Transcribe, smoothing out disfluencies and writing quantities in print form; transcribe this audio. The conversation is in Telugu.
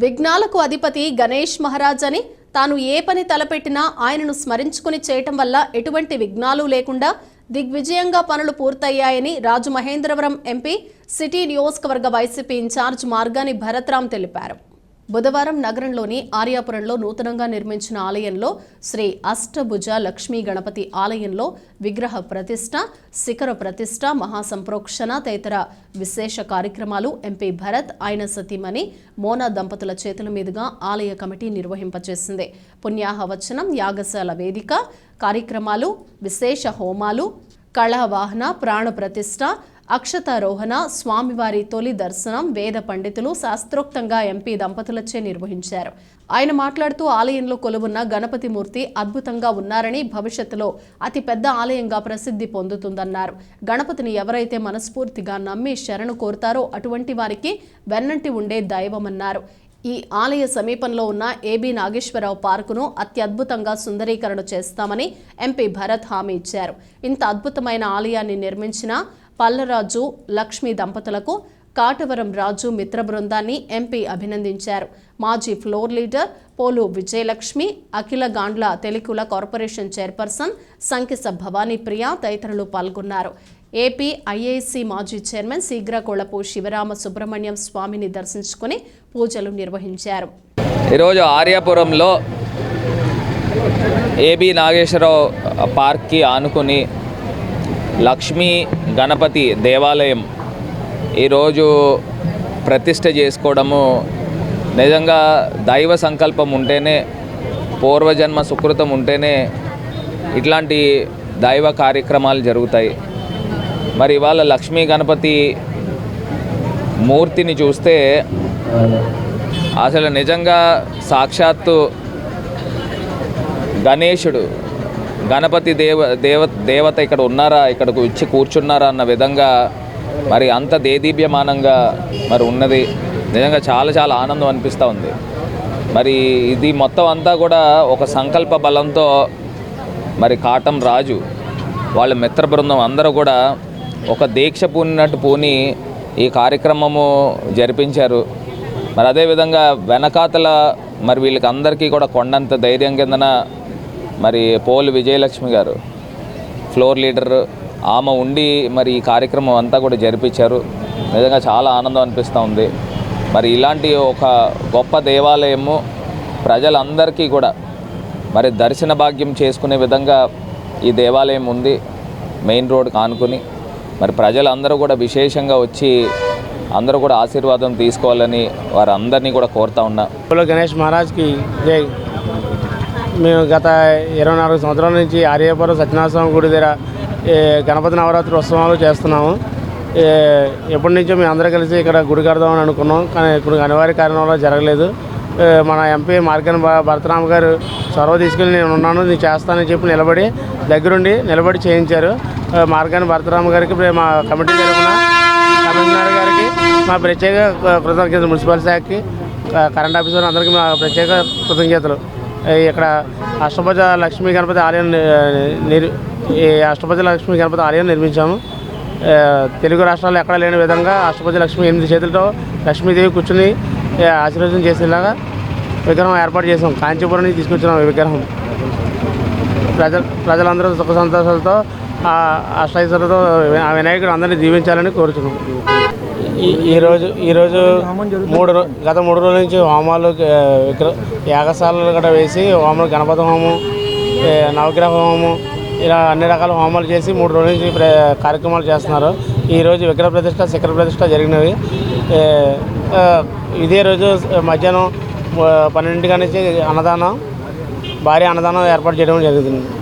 విఘ్నాలకు అధిపతి గణేష్ మహారాజ్ అని తాను ఏ పని తలపెట్టినా ఆయనను స్మరించుకుని చేయటం వల్ల ఎటువంటి విఘ్నాలు లేకుండా దిగ్విజయంగా పనులు పూర్తయ్యాయని రాజమహేంద్రవరం ఎంపీ సిటీ నియోజకవర్గ వైసీపీ ఇన్ఛార్జ్ మార్గాని భరత్రామ్ తెలిపారు. బుధవారం నగరంలోని ఆర్యాపురంలో నూతనంగా నిర్మించిన ఆలయంలో శ్రీ అష్టభుజ లక్ష్మీ గణపతి ఆలయంలో విగ్రహ ప్రతిష్ఠ, శిఖర ప్రతిష్ఠ, మహాసంప్రోక్షణ తదితర విశేష కార్యక్రమాలు ఎంపీ భరత్ ఆయన సతీమణి మోనా దంపతుల చేతుల మీదుగా ఆలయ కమిటీ నిర్వహింపచేసింది. పుణ్యాహవచనం, యాగశాల వేదిక కార్యక్రమాలు, విశేష హోమాలు, కళావాహన, ప్రాణ ప్రతిష్ఠ, అక్షతారోహణ, స్వామివారి తొలి దర్శనం వేద పండితులు శాస్త్రోక్తంగా ఎంపీ దంపతులచే నిర్వహించారు. ఆయన మాట్లాడుతూ ఆలయంలో కొలువున్న గణపతి మూర్తి అద్భుతంగా ఉన్నారని, భవిష్యత్తులో అతిపెద్ద ఆలయంగా ప్రసిద్ధి పొందుతుందన్నారు. గణపతిని ఎవరైతే మనస్ఫూర్తిగా నమ్మి శరణు కోరుతారో అటువంటి వారికి వెన్నంటి ఉండే దైవమన్నారు. ఈ ఆలయ సమీపంలో ఉన్న ఏబీ నాగేశ్వరరావు పార్కును అత్యద్భుతంగా సుందరీకరణ చేస్తామని ఎంపీ భరత్ హామీ ఇచ్చారు. ఇంత అద్భుతమైన ఆలయాన్ని నిర్మించిన పల్లరాజు లక్ష్మీ దంపతులకు కాటవరం రాజు మిత్ర బృందాన్ని ఎంపీ అభినందించారు. మాజీ ఫ్లోర్ లీడర్ పోలు విజయలక్ష్మి, అఖిల గాండ్ల తెలికుల కార్పొరేషన్ చైర్పర్సన్ సంకిస భవానీ ప్రియ తదితరులు పాల్గొన్నారు. ఏపీ ఐఏసీ మాజీ చైర్మన్ శీఘ్రకొళపు శివరామ సుబ్రహ్మణ్యం స్వామిని దర్శించుకుని పూజలు నిర్వహించారు. ఈరోజు ఆర్యాపురంలో ఏబీ నాగేశ్వరరావు పార్క్కి ఆనుకుని లక్ష్మీ గణపతి దేవాలయం ఈరోజు ప్రతిష్ఠ చేసుకోవడము నిజంగా దైవ సంకల్పం ఉంటేనే, పూర్వజన్మ సుకృతం ఉంటేనే ఇట్లాంటి దైవ కార్యక్రమాలు జరుగుతాయి. మరి ఇవాళ లక్ష్మీ గణపతి మూర్తిని చూస్తే అసలు నిజంగా సాక్షాత్తు గణేశుడు, గణపతి దేవత ఇక్కడ ఉన్నారా, ఇక్కడకు వచ్చి కూర్చున్నారా అన్న విధంగా మరి అంత దేదీప్యమానంగా మరి ఉన్నది. నిజంగా చాలా చాలా ఆనందం అనిపిస్తూ ఉంది. మరి ఇది మొత్తం అంతా కూడా ఒక సంకల్ప బలంతో మరి కాటం రాజు వాళ్ళ మిత్ర బృందం అందరూ కూడా ఒక దీక్ష పూనినట్టు పూని ఈ కార్యక్రమము జరిపించారు. మరి అదేవిధంగా వెనకాతల మరి వీళ్ళకి అందరికీ కూడా కొండంత ధైర్యం కిందన మరి పోలు విజయలక్ష్మి గారు ఫ్లోర్ లీడర్ ఆమె ఉండి మరి ఈ కార్యక్రమం అంతా కూడా జరిపించారు. నిజంగా చాలా ఆనందం అనిపిస్తూ ఉంది. మరి ఇలాంటి ఒక గొప్ప దేవాలయము ప్రజలందరికీ కూడా మరి దర్శన భాగ్యం చేసుకునే విధంగా ఈ దేవాలయం ఉంది. మెయిన్ రోడ్కి ఆనుకుని మరి ప్రజలందరూ కూడా విశేషంగా వచ్చి అందరూ కూడా ఆశీర్వాదం తీసుకోవాలని వారందరినీ కూడా కోరుతా ఉన్నా. గణేష్ మహారాజ్కి జై. మేము గత 24 సంవత్సరాల నుంచి ఆర్యాపురం సత్యనారాయణ స్వామి గుడి దగ్గర గణపతి నవరాత్రి ఉత్సవాలు చేస్తున్నాము. ఎప్పటి నుంచో మేము అందరూ కలిసి ఇక్కడ గుడి కడదామని అనుకున్నాం, కానీ ఇప్పుడు అనివార్య కారణం వల్ల జరగలేదు. మన ఎంపీ మార్గాని భరత్రామ్ గారు చొరవ తీసుకెళ్ళి నేను ఉన్నాను, నేను చేస్తానని చెప్పి నిలబడి చేయించారు. మార్గాని భరత్రామ్ గారికి మా కమిటీ తరఫున కమిషనర్ గారికి మా ప్రత్యేక కృతజ్ఞతలు, మున్సిపల్ శాఖకి, కరెంట్ ఆఫీసర్ అందరికీ మా ప్రత్యేక కృతజ్ఞతలు. ఇక్కడ అష్టభుజ లక్ష్మీ గణపతి ఆలయం నిర్మించాము. తెలుగు రాష్ట్రాల్లో ఎక్కడ లేని విధంగా అష్టభుజ లక్ష్మి 8 చేతులతో లక్ష్మీదేవి కూర్చుని ఆశీర్వదం చేసేలాగా విగ్రహం ఏర్పాటు చేసాం. కాంచీపురం నుంచి తీసుకొచ్చినాం ఈ విగ్రహం. ప్రజలందరూ సుఖ సంతోషాలతో అష్టైశ్వర్యంతో ఆ వినాయకుడు అందరినీ దీవించాలని కోరుతున్నాం. ఈరోజు గత 3 రోజుల నుంచి హోమాలు, యాగశాలలు కూడా వేసి హోమాలు, గణపతి హోమం, నవగ్రహ హోమం, ఇలా అన్ని రకాల హోమాలు చేసి 3 రోజుల నుంచి కార్యక్రమాలు చేస్తున్నారు. ఈరోజు విగ్రహ ప్రతిష్ఠ, శిఖర ప్రతిష్ఠ జరిగినవి. ఇదే రోజు మధ్యాహ్నం 12 నుంచి భారీ అన్నదానం ఏర్పాటు చేయడం జరుగుతుంది.